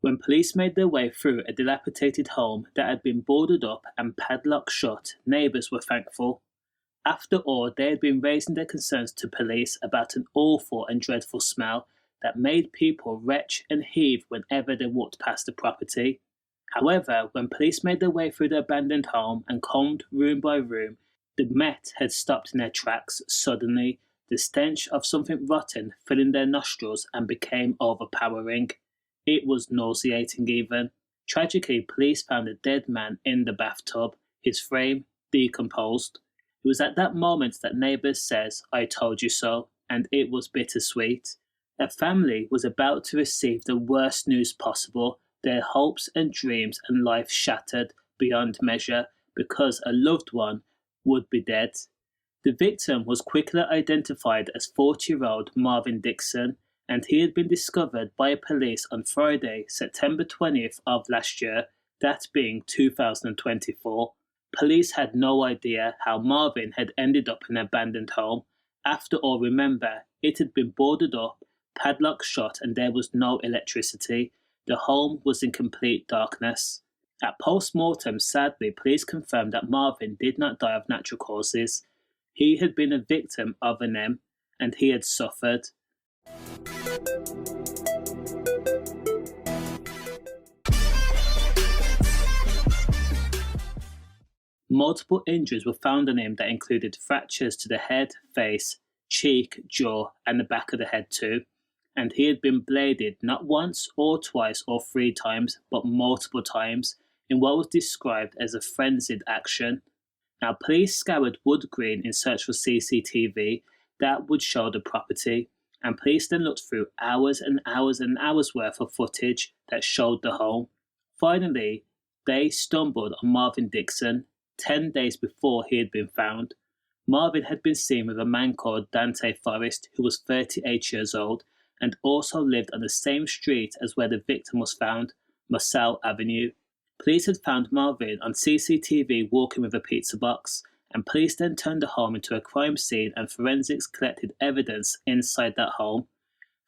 When police made their way through a dilapidated home that had been boarded up and padlocked shut, neighbours were thankful. After all, they had been raising their concerns to police about an awful and dreadful smell that made people retch and heave whenever they walked past the property. However, when police made their way through the abandoned home and combed room by room, the Met had stopped in their tracks suddenly, the stench of something rotten filling their nostrils and became overpowering. It was nauseating even. Tragically, police found a dead man in the bathtub, his frame decomposed. It was at that moment that neighbours says, "I told you so," and it was bittersweet. A family was about to receive the worst news possible, their hopes and dreams and life shattered beyond measure because a loved one would be dead. The victim was quickly identified as 40-year-old Marvin Dickson, and he had been discovered by police on Friday, September 20th of last year, that being 2024. Police had no idea how Marvin had ended up in an abandoned home. After all, remember, it had been boarded up, padlocked shut, and there was no electricity. The home was in complete darkness. At post-mortem, sadly, police confirmed that Marvin did not die of natural causes. He had been a victim of an M, and he had suffered. Multiple injuries were found on him that included fractures to the head, face, cheek, jaw, and the back of the head too. And he had been bladed not once or twice or 3 times, but multiple times, in what was described as a frenzied action. Now, police scoured Wood Green in search for CCTV that would show the property, and police then looked through hours and hours and hours worth of footage that showed the home. Finally, they stumbled on Marvin Dickson, 10 days before he had been found. Marvin had been seen with a man called Dante Forrest, who was 38 years old, and also lived on the same street as where the victim was found, Marcel Avenue. Police had found Marvin on CCTV walking with a pizza box, and police then turned the home into a crime scene and forensics collected evidence inside that home.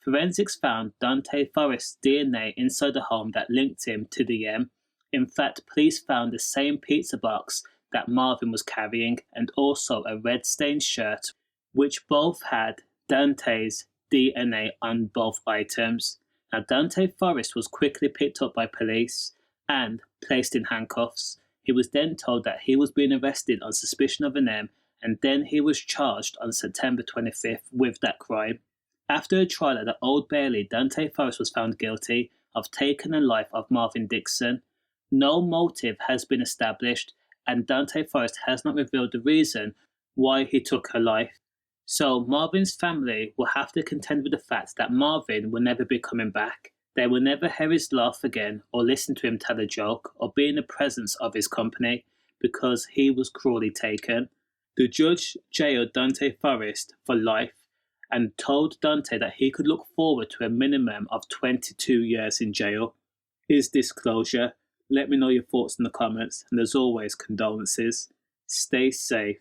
Forensics found Dante Forrest's DNA inside the home that linked him to the M. In fact, police found the same pizza box that Marvin was carrying and also a red-stained shirt, which both had Dante's DNA on both items. Now, Dante Forrest was quickly picked up by police and placed in handcuffs. He was then told that he was being arrested on suspicion of an M, and then he was charged on September 25th with that crime. After a trial at the Old Bailey, Dante Forrest was found guilty of taking the life of Marvin Dickson. No motive has been established, and Dante Forrest has not revealed the reason why he took her life. So Marvin's family will have to contend with the fact that Marvin will never be coming back. They will never hear his laugh again or listen to him tell a joke or be in the presence of his company because he was cruelly taken. The judge jailed Dante Forrest for life and told Dante that he could look forward to a minimum of 22 years in jail. Is this closure? Let me know your thoughts in the comments, and as always, condolences. Stay safe.